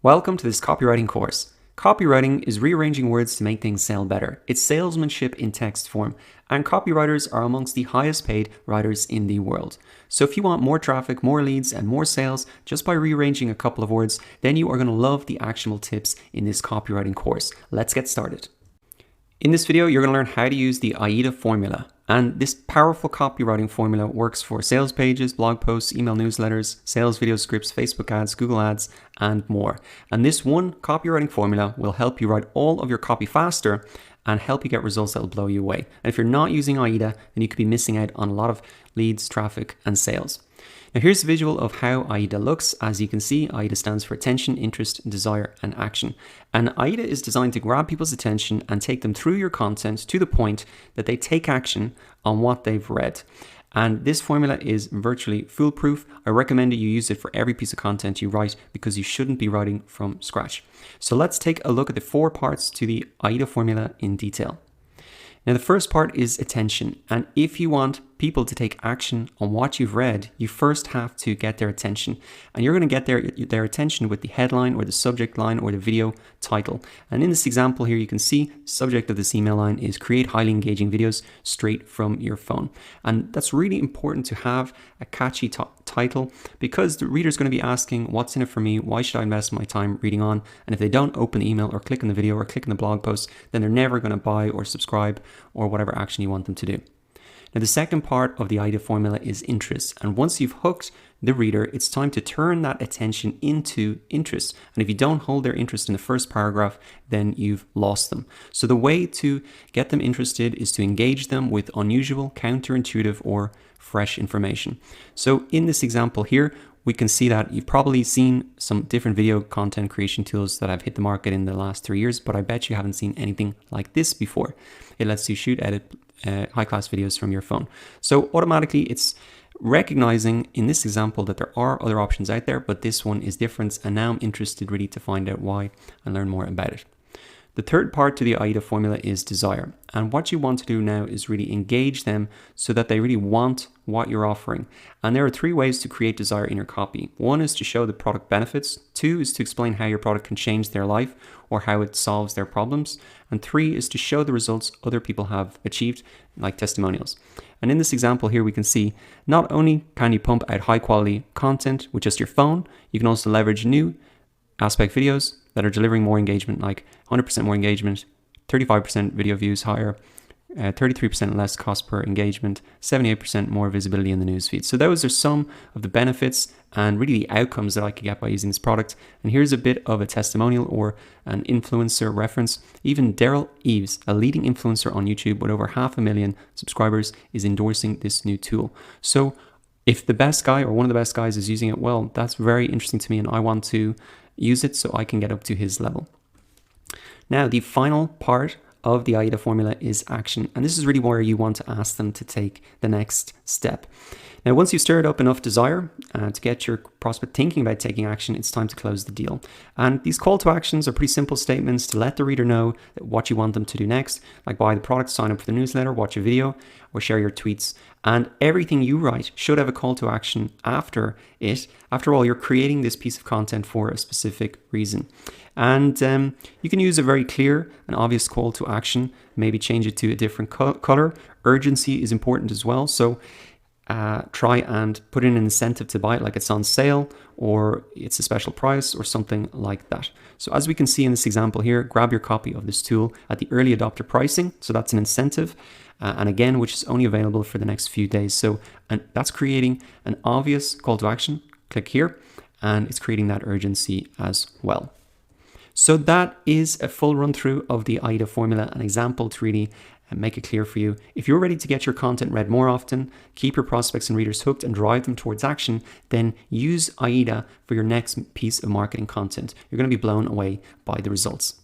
Welcome to this copywriting course. Copywriting is rearranging words to make things sound better. It's salesmanship in text form, and copywriters are amongst the highest paid writers in the world. So if you want more traffic, more leads, and more sales just by rearranging a couple of words, then you are going to love the actionable tips in this copywriting course. Let's get started. In this video, you're going to learn how to use the AIDA formula. And this powerful copywriting formula works for sales pages, blog posts, email newsletters, sales video scripts, Facebook ads, Google ads, and more. And this one copywriting formula will help you write all of your copy faster and help you get results that will blow you away. And if you're not using AIDA, then you could be missing out on a lot of leads, traffic, and sales. Now here's a visual of how AIDA looks. As you can see, AIDA stands for attention, interest, desire, and action. And AIDA is designed to grab people's attention and take them through your content to the point that they take action on what they've read. And this formula is virtually foolproof. I recommend that you use it for every piece of content you write because you shouldn't be writing from scratch. So let's take a look at the 4 parts to the AIDA formula in detail. Now the first part is attention, and if you want people to take action on what you've read, you first have to get their attention. And you're going to get their attention with the headline or the subject line or the video title. And in this example here, you can see subject of this email line is create highly engaging videos straight from your phone. And that's really important to have a catchy title because the reader's going to be asking, what's in it for me? Why should I invest my time reading on? And if they don't open the email or click on the video or click on the blog post, then they're never going to buy or subscribe or whatever action you want them to do. Now, the second part of the AIDA formula is interest. And once you've hooked the reader, it's time to turn that attention into interest. And if you don't hold their interest in the first paragraph, then you've lost them. So the way to get them interested is to engage them with unusual, counterintuitive, or fresh information. So in this example here, we can see that you've probably seen some different video content creation tools that have hit the market in the last 3 years, but I bet you haven't seen anything like this before. It lets you shoot, edit high-class videos from your phone. So automatically it's recognizing in this example that there are other options out there, but this one is different, and now I'm interested really to find out why and learn more about it. The third part to the AIDA formula is desire. And what you want to do now is really engage them so that they really want what you're offering. And there are 3 ways to create desire in your copy. 1 is to show the product benefits. 2 is to explain how your product can change their life or how it solves their problems. And 3 is to show the results other people have achieved, like testimonials. And in this example here, we can see not only can you pump out high quality content with just your phone, you can also leverage new aspect videos that are delivering more engagement, like 100% more engagement, 35% video views higher, 33% less cost per engagement, 78% more visibility in the newsfeed. So those are some of the benefits and really the outcomes that I could get by using this product. And here's a bit of a testimonial or an influencer reference. Even Daryl Eves, a leading influencer on YouTube with over 500,000 subscribers, is endorsing this new tool. So if the best guy or one of the best guys is using it, well, that's very interesting to me, and I want to use it so I can get up to his level. Now, the final part of the AIDA formula is action. And this is really where you want to ask them to take the next step. Now, once you've stirred up enough desire to get your prospect thinking about taking action, it's time to close the deal. And these call to actions are pretty simple statements to let the reader know what you want them to do next, like buy the product, sign up for the newsletter, watch a video, or share your tweets. And everything you write should have a call to action after it. After all, you're creating this piece of content for a specific reason. And you can use a very clear and obvious call to action, maybe change it to a different color. Urgency is important as well. So try and put in an incentive to buy it, like it's on sale or it's a special price or something like that. So as we can see in this example here, grab your copy of this tool at the early adopter pricing. So that's an incentive. And again, which is only available for the next few days. So and that's creating an obvious call to action. Click here, and it's creating that urgency as well. So that is a full run through of the AIDA formula, an example to really make it clear for you. If you're ready to get your content read more often, keep your prospects and readers hooked and drive them towards action, then use AIDA for your next piece of marketing content. You're going to be blown away by the results.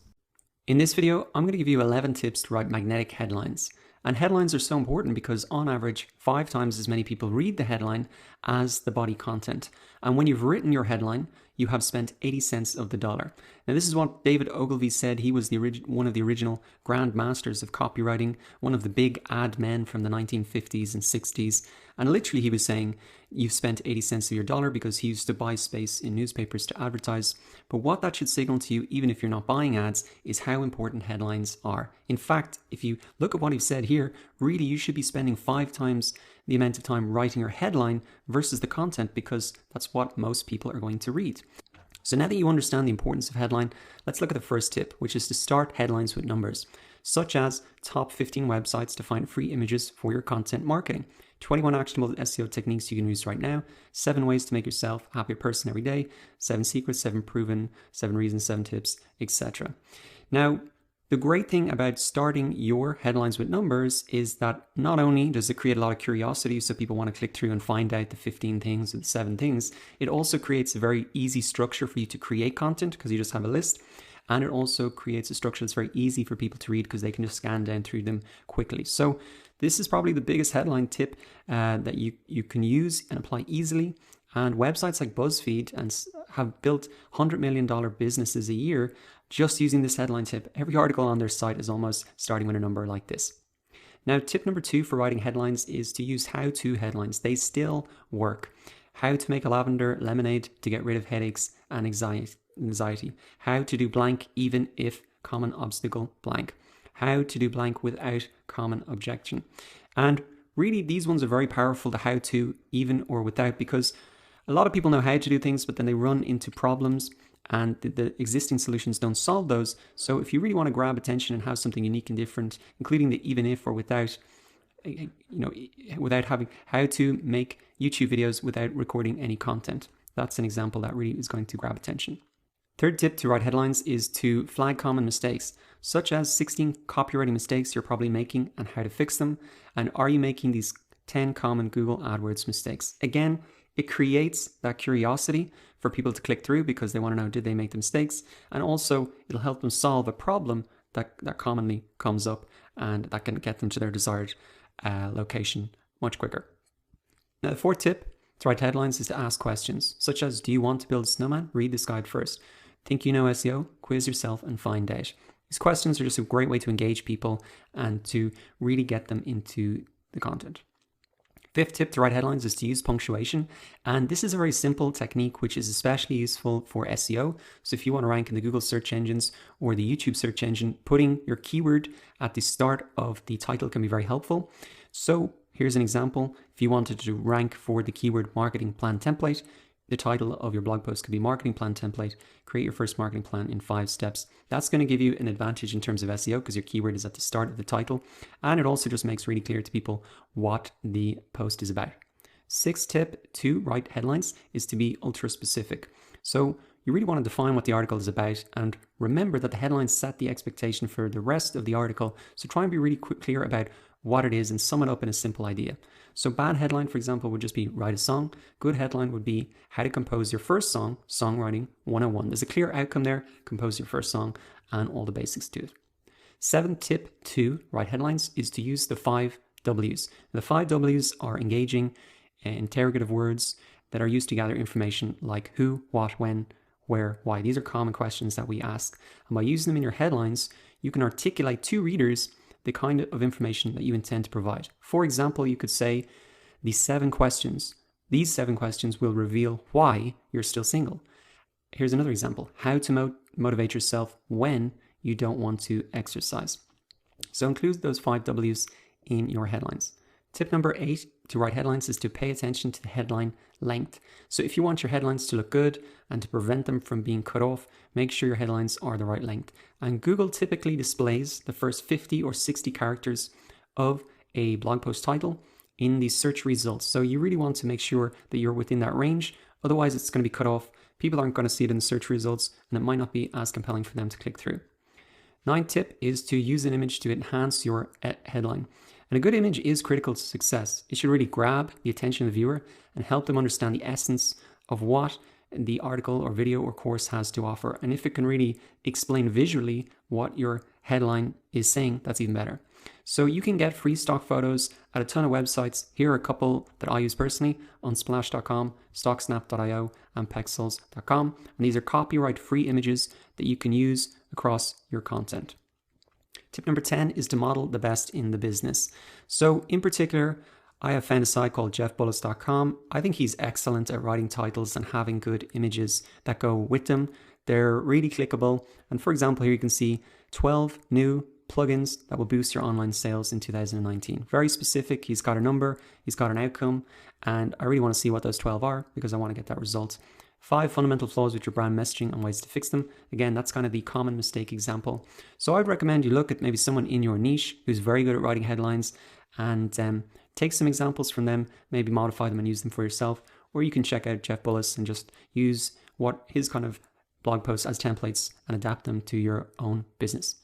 In this video, I'm going to give you 11 tips to write magnetic headlines. And headlines are so important because on average, 5 times as many people read the headline as the body content. And when you've written your headline, you have spent 80 cents of the dollar. Now, this is what David Ogilvy said. He was one of the original grand masters of copywriting, one of the big ad men from the 1950s and 60s. And literally he was saying, you've spent 80 cents of your dollar, because he used to buy space in newspapers to advertise. But what that should signal to you, even if you're not buying ads, is how important headlines are. In fact, if you look at what he said here, really you should be spending 5 times the amount of time writing your headline versus the content, because that's what most people are going to read. So now that you understand the importance of headline, let's look at the first tip, which is to start headlines with numbers, such as top 15 websites to find free images for your content marketing, 21 actionable SEO techniques you can use right now, 7 ways to make yourself a happier person every day, 7 secrets, 7 proven, 7 reasons, 7 tips, etc. Now, the great thing about starting your headlines with numbers is that not only does it create a lot of curiosity, so people want to click through and find out the 15 things or the 7 things, it also creates a very easy structure for you to create content, because you just have a list. And it also creates a structure that's very easy for people to read, because they can just scan down through them quickly. So this is probably the biggest headline tip that you can use and apply easily. And websites like BuzzFeed have built $100 million businesses a year just using this headline tip. Every article on their site is almost starting with a number like this. Now, tip number 2 for writing headlines is to use how-to headlines. They still work. How to make a lavender lemonade to get rid of headaches and anxiety. How to do blank even if common obstacle blank. How to do blank without common objection. And really, these ones are very powerful, the how to, even or without, because a lot of people know how to do things, but then they run into problems and the existing solutions don't solve those. So if you really want to grab attention and have something unique and different, including the even if or without, without having how to make YouTube videos without recording any content, that's an example that really is going to grab attention. Third tip to write headlines is to flag common mistakes, such as 16 copywriting mistakes you're probably making and how to fix them. And are you making these 10 common Google AdWords mistakes? Again, it creates that curiosity for people to click through, because they want to know, did they make the mistakes? And also it'll help them solve a problem that commonly comes up, and that can get them to their desired location much quicker. Now, the fourth tip to write headlines is to ask questions, such as, do you want to build a snowman? Read this guide first. Think you know SEO? Quiz yourself and find out. These questions are just a great way to engage people and to really get them into the content. Fifth tip to write headlines is to use punctuation. And this is a very simple technique, which is especially useful for SEO. So if you want to rank in the Google search engines or the YouTube search engine, putting your keyword at the start of the title can be very helpful. So here's an example. If you wanted to rank for the keyword marketing plan template, the title of your blog post could be marketing plan template, create your first marketing plan in 5 steps. That's going to give you an advantage in terms of SEO, because your keyword is at the start of the title. And it also just makes really clear to people what the post is about. Sixth tip to write headlines is to be ultra specific. So you really want to define what the article is about, and remember that the headlines set the expectation for the rest of the article. So try and be really clear about what it is and sum it up in a simple idea. So bad headline, for example, would just be write a song. Good headline would be how to compose your first song, songwriting 101. There's a clear outcome there, compose your first song and all the basics to it. Seventh tip to write headlines is to use the 5 W's. The 5 W's are engaging, interrogative words that are used to gather information like who, what, when, where, why. These are common questions that we ask. And by using them in your headlines, you can articulate to readers the kind of information that you intend to provide. For example, you could say these 7 questions will reveal why you're still single. Here's another example. How to motivate yourself when you don't want to exercise. So include those 5 W's in your headlines. Tip number 8 to write headlines is to pay attention to the headline length. So if you want your headlines to look good and to prevent them from being cut off, make sure your headlines are the right length. And Google typically displays the first 50 or 60 characters of a blog post title in the search results. So you really want to make sure that you're within that range. Otherwise, it's going to be cut off. People aren't going to see it in the search results, and it might not be as compelling for them to click through. 9th tip is to use an image to enhance your headline. And a good image is critical to success. It should really grab the attention of the viewer and help them understand the essence of what the article or video or course has to offer. And if it can really explain visually what your headline is saying, that's even better. So you can get free stock photos at a ton of websites. Here are a couple that I use personally: Unsplash.com, Stocksnap.io, and Pexels.com. And these are copyright free images that you can use across your content. Tip number 10 is to model the best in the business. So in particular, I have found a site called jeffbullis.com. I think he's excellent at writing titles and having good images that go with them. They're really clickable. And for example, here you can see 12 new plugins that will boost your online sales in 2019. Very specific. He's got a number, he's got an outcome, and I really want to see what those 12 are because I want to get that result. 5 fundamental flaws with your brand messaging and ways to fix them. Again, that's kind of the common mistake example. So I'd recommend you look at maybe someone in your niche who's very good at writing headlines and take some examples from them, maybe modify them and use them for yourself. Or you can check out Jeff Bullis and just use what his kind of blog posts as templates and adapt them to your own business.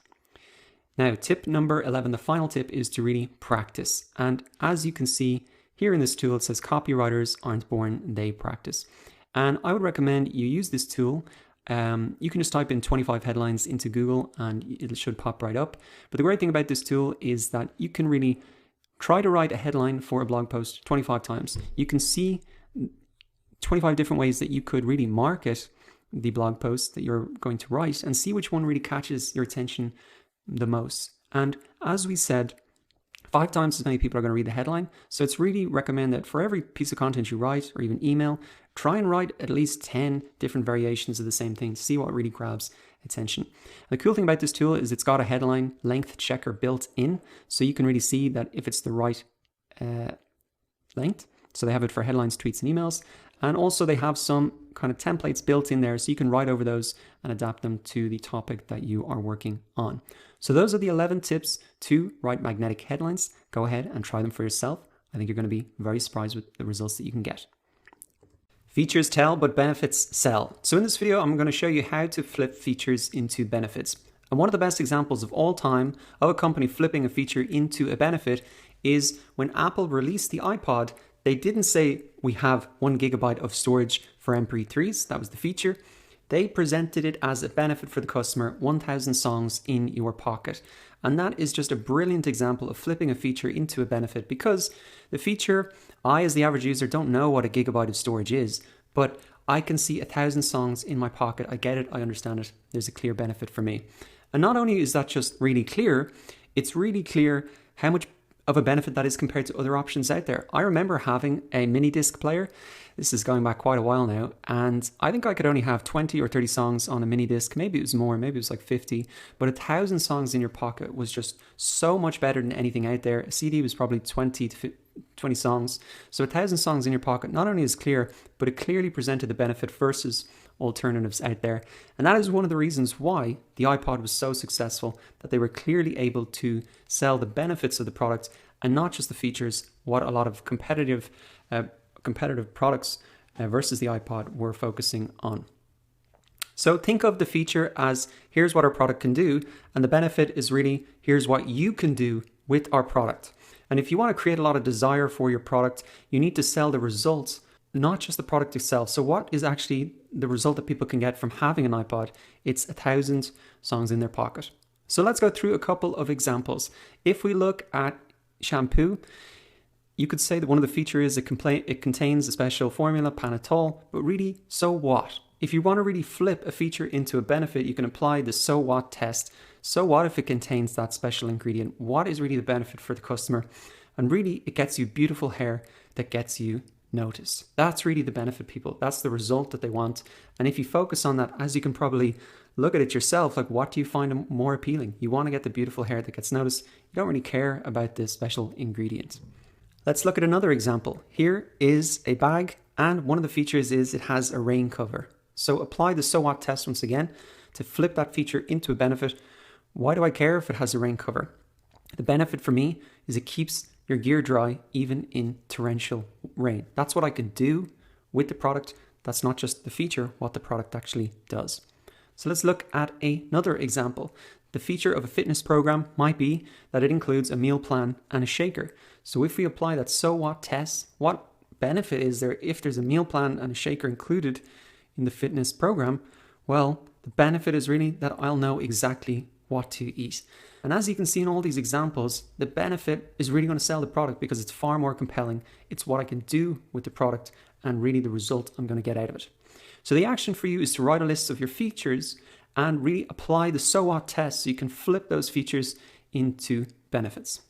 Now, tip number 11, the final tip, is to really practice. And as you can see here in this tool, it says copywriters aren't born, they practice. And I would recommend you use this tool. You can just type in 25 headlines into Google and it should pop right up. But the great thing about this tool is that you can really try to write a headline for a blog post 25 times. You can see 25 different ways that you could really market the blog post that you're going to write and see which one really catches your attention the most. And as we said, 5 times as many people are going to read the headline. So it's really recommended for every piece of content you write or even email, try and write at least 10 different variations of the same thing to see what really grabs attention. And the cool thing about this tool is it's got a headline length checker built in. So you can really see that if it's the right length. So they have it for headlines, tweets, and emails. And also they have some kind of templates built in there so you can write over those and adapt them to the topic that you are working on. So those are the 11 tips to write magnetic headlines. Go ahead and try them for yourself. I think you're going to be very surprised with the results that you can get. Features tell, but benefits sell. So in this video, I'm going to show you how to flip features into benefits. And one of the best examples of all time of a company flipping a feature into a benefit is when Apple released the iPod. They didn't say we have 1 gigabyte of storage for MP3s. That was the feature. They presented it as a benefit for the customer, 1,000 songs in your pocket. And that is just a brilliant example of flipping a feature into a benefit because the feature, I as the average user don't know what a gigabyte of storage is, but I can see 1,000 songs in my pocket. I get it. I understand it. There's a clear benefit for me. And not only is that just really clear, it's really clear how much of a benefit that is compared to other options out there. I remember having a mini disc player. This is going back quite a while now. And I think I could only have 20 or 30 songs on a mini disc. Maybe it was more, maybe it was like 50. But 1,000 songs in your pocket was just so much better than anything out there. A CD was probably 20 songs. So 1,000 songs in your pocket not only is clear, but it clearly presented the benefit versus alternatives out there. And that is one of the reasons why the iPod was so successful, that they were clearly able to sell the benefits of the product and not just the features, what a lot of competitive products versus the iPod were focusing on. So think of the feature as here's what our product can do, and the benefit is really here's what you can do with our product. And if you want to create a lot of desire for your product, you need to sell the results, not just the product itself. So what is actually the result that people can get from having an iPod? It's 1,000 songs in their pocket. So let's go through a couple of examples. If we look at shampoo, you could say that one of the features is it contains a special formula, Panadol, but really, so what? If you want to really flip a feature into a benefit, you can apply the so what test. So what if it contains that special ingredient? What is really the benefit for the customer? And really, it gets you beautiful hair that gets you noticed. That's really the benefit, people. That's the result that they want. And if you focus on that, as you can probably look at it yourself, like what do you find more appealing? You want to get the beautiful hair that gets noticed. You don't really care about this special ingredient. Let's look at another example. Here is a bag, and one of the features is it has a rain cover. So apply the so what test once again to flip that feature into a benefit. Why do I care if it has a rain cover? The benefit for me is it keeps your gear dry even in torrential rain. That's what I could do with the product. That's not just the feature, what the product actually does. So let's look at another example. The feature of a fitness program might be that it includes a meal plan and a shaker. So if we apply that so what test, what benefit is there if there's a meal plan and a shaker included in the fitness program, well, the benefit is really that I'll know exactly what to eat. And as you can see in all these examples, the benefit is really going to sell the product because it's far more compelling. It's what I can do with the product and really the result I'm going to get out of it. So the action for you is to write a list of your features and really apply the so what test so you can flip those features into benefits.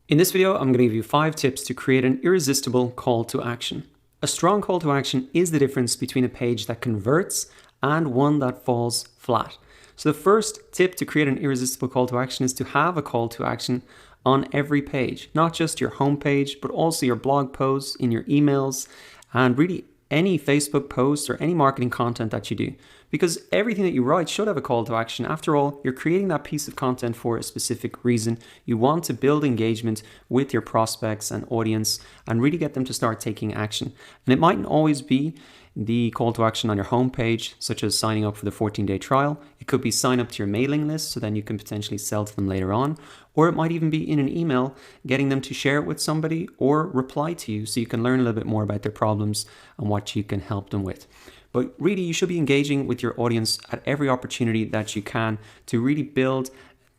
In this video, I'm going to give you 5 tips to create an irresistible call to action. A strong call to action is the difference between a page that converts and one that falls flat. So the first tip to create an irresistible call to action is to have a call to action on every page, not just your homepage, but also your blog posts, in your emails, and really any Facebook post or any marketing content that you do. Because everything that you write should have a call to action. After all, you're creating that piece of content for a specific reason. You want to build engagement with your prospects and audience and really get them to start taking action. And it mightn't always be the call to action on your homepage, such as signing up for the 14-day trial. It could be sign up to your mailing list so then you can potentially sell to them later on. Or it might even be in an email, getting them to share it with somebody or reply to you so you can learn a little bit more about their problems and what you can help them with. But really, you should be engaging with your audience at every opportunity that you can to really build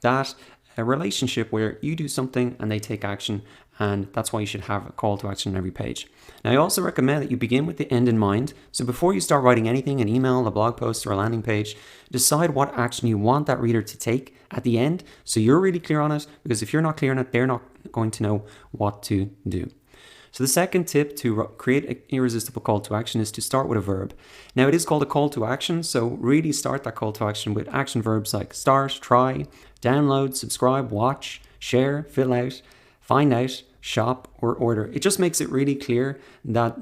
that relationship where you do something and they take action. And that's why you should have a call to action on every page. Now, I also recommend that you begin with the end in mind. So before you start writing anything, an email, a blog post, or a landing page, decide what action you want that reader to take at the end so you're really clear on it, because if you're not clear on it, they're not going to know what to do. So the second tip to create an irresistible call to action is to start with a verb. Now, it is called a call to action, so really start that call to action with action verbs like start, try, download, subscribe, watch, share, fill out, find out, shop, or order. It just makes it really clear that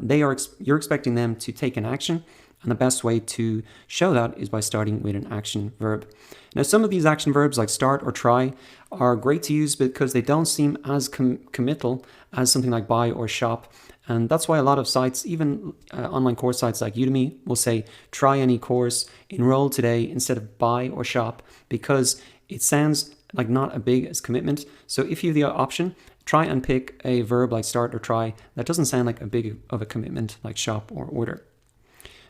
you're expecting them to take an action, and the best way to show that is by starting with an action verb. Now, some of these action verbs like start or try are great to use because they don't seem as committal as something like buy or shop. And that's why a lot of sites, even online course sites like Udemy, will say try any course, enroll today instead of buy or shop, because it sounds like not a big as commitment. So if you have the option, try and pick a verb like start or try that doesn't sound like a big of a commitment like shop or order.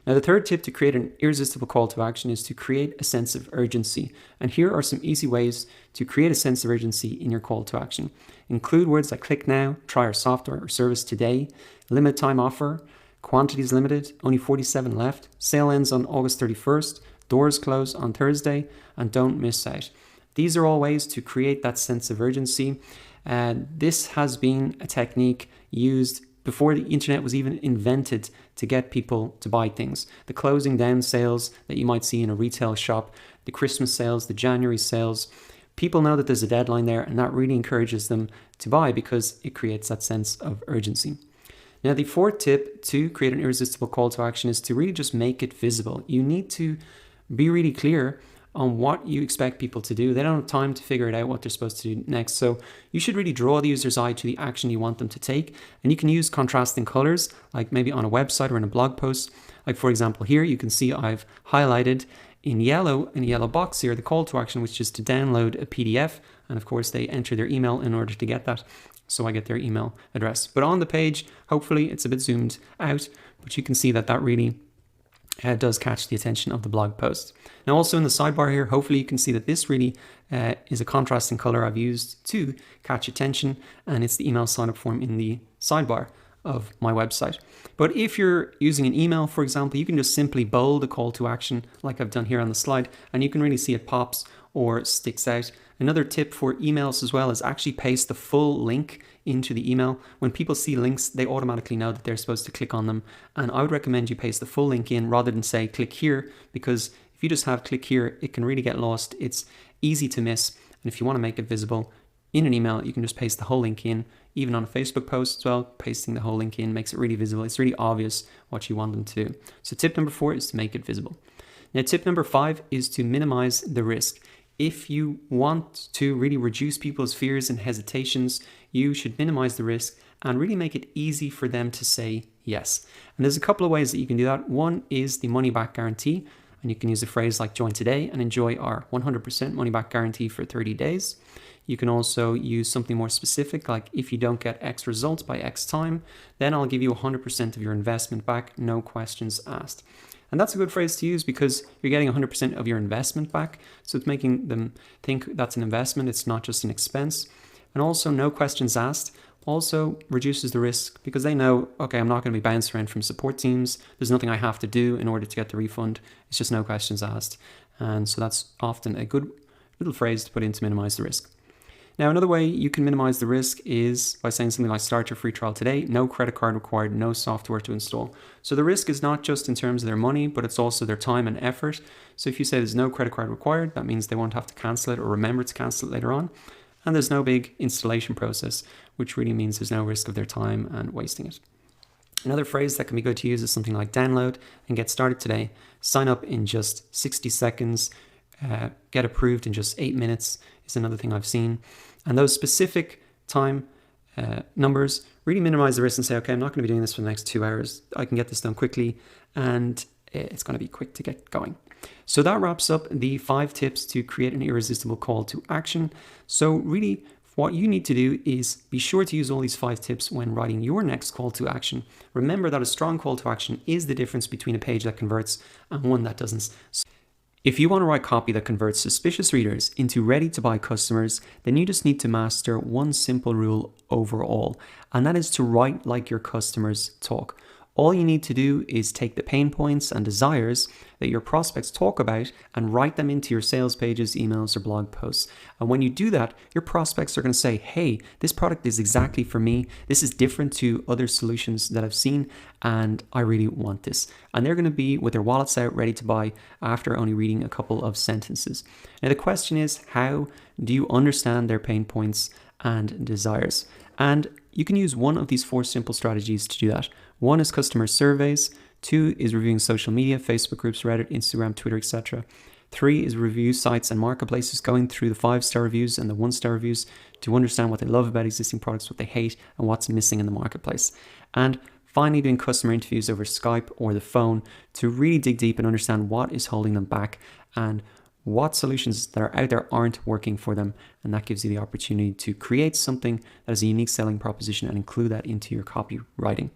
Now, the third tip to create an irresistible call to action is to create a sense of urgency. And here are some easy ways to create a sense of urgency in your call to action. Include words like click now, try our software or service today, limited time offer, quantities limited, only 47 left, sale ends on August 31st, doors close on Thursday, and don't miss out. These are all ways to create that sense of urgency. This has been a technique used before the internet was even invented to get people to buy things. The closing down sales that you might see in a retail shop, the Christmas sales, the January sales, people know that there's a deadline there, and that really encourages them to buy because it creates that sense of urgency. Now, the fourth tip to create an irresistible call to action is to really just make it visible. You need to be really clear on what you expect people to do. They don't have time to figure it out what they're supposed to do next. So you should really draw the user's eye to the action you want them to take. And you can use contrasting colors, like maybe on a website or in a blog post. Like for example, here you can see I've highlighted in a yellow box here, the call to action, which is to download a PDF. And of course they enter their email in order to get that. So I get their email address. But on the page, hopefully it's a bit zoomed out, but you can see that really does catch the attention of the blog post. Now, also in the sidebar here, hopefully you can see that this really is a contrasting color I've used to catch attention, and it's the email sign up form in the sidebar of my website. But if you're using an email, for example, you can just simply bold a call to action like I've done here on the slide, and you can really see it pops or sticks out. Another tip for emails as well is actually paste the full link into the email. When people see links, they automatically know that they're supposed to click on them. And I would recommend you paste the full link in rather than say click here, because if you just have click here, it can really get lost. It's easy to miss. And if you want to make it visible in an email, you can just paste the whole link in. Even on a Facebook post as well, pasting the whole link in makes it really visible. It's really obvious what you want them to do. So tip number 4 is to make it visible. Now, tip number 5 is to minimize the risk. If you want to really reduce people's fears and hesitations, you should minimize the risk and really make it easy for them to say yes. And there's a couple of ways that you can do that. One is the money back guarantee. And you can use a phrase like join today and enjoy our 100% money back guarantee for 30 days. You can also use something more specific, like if you don't get X results by X time, then I'll give you 100% of your investment back, no questions asked. And that's a good phrase to use because you're getting 100% of your investment back. So it's making them think that's an investment, it's not just an expense. And also, no questions asked also reduces the risk because they know, okay, I'm not going to be bounced around from support teams. There's nothing I have to do in order to get the refund. It's just no questions asked. And so that's often a good little phrase to put in to minimize the risk. Now, another way you can minimize the risk is by saying something like start your free trial today, no credit card required, no software to install. So the risk is not just in terms of their money, but it's also their time and effort. So if you say there's no credit card required, that means they won't have to cancel it or remember to cancel it later on. And there's no big installation process, which really means there's no risk of their time and wasting it. Another phrase that can be good to use is something like download and get started today, sign up in just 60 seconds, get approved in just 8 minutes is another thing I've seen. And those specific time numbers really minimize the risk and say, okay, I'm not going to be doing this for the next 2 hours. I can get this done quickly and it's going to be quick to get going. So that wraps up the 5 tips to create an irresistible call to action. So really what you need to do is be sure to use all these 5 tips when writing your next call to action. Remember that a strong call to action is the difference between a page that converts and one that doesn't. If you want to write copy that converts suspicious readers into ready-to-buy customers, then you just need to master one simple rule overall, and that is to write like your customers talk. All you need to do is take the pain points and desires that your prospects talk about and write them into your sales pages, emails, or blog posts. And when you do that, your prospects are going to say, hey, this product is exactly for me. This is different to other solutions that I've seen, and I really want this. And they're going to be with their wallets out ready to buy after only reading a couple of sentences. Now, the question is, how do you understand their pain points and desires? And you can use one of these 4 simple strategies to do that. 1 is customer surveys. 2 is reviewing social media, Facebook groups, Reddit, Instagram, Twitter, etc. 3 is review sites and marketplaces, going through the 5-star reviews and the 1-star reviews to understand what they love about existing products, what they hate, and what's missing in the marketplace. And finally, doing customer interviews over Skype or the phone to really dig deep and understand what is holding them back and what solutions that are out there aren't working for them. And that gives you the opportunity to create something that is a unique selling proposition and include that into your copywriting.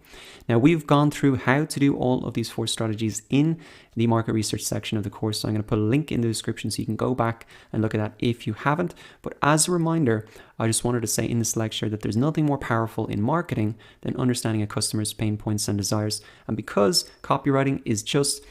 Now, we've gone through how to do all of these 4 strategies in the market research section of the course. So I'm going to put a link in the description so you can go back and look at that if you haven't. But as a reminder, I just wanted to say in this lecture that there's nothing more powerful in marketing than understanding a customer's pain points and desires. And because copywriting is just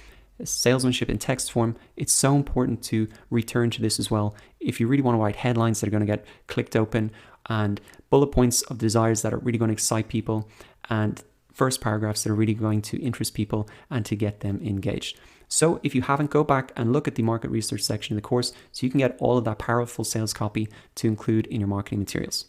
salesmanship in text form, it's so important to return to this as well. If you really want to write headlines that are going to get clicked open and bullet points of desires that are really going to excite people and first paragraphs that are really going to interest people and to get them engaged. So if you haven't, go back and look at the market research section of the course so you can get all of that powerful sales copy to include in your marketing materials.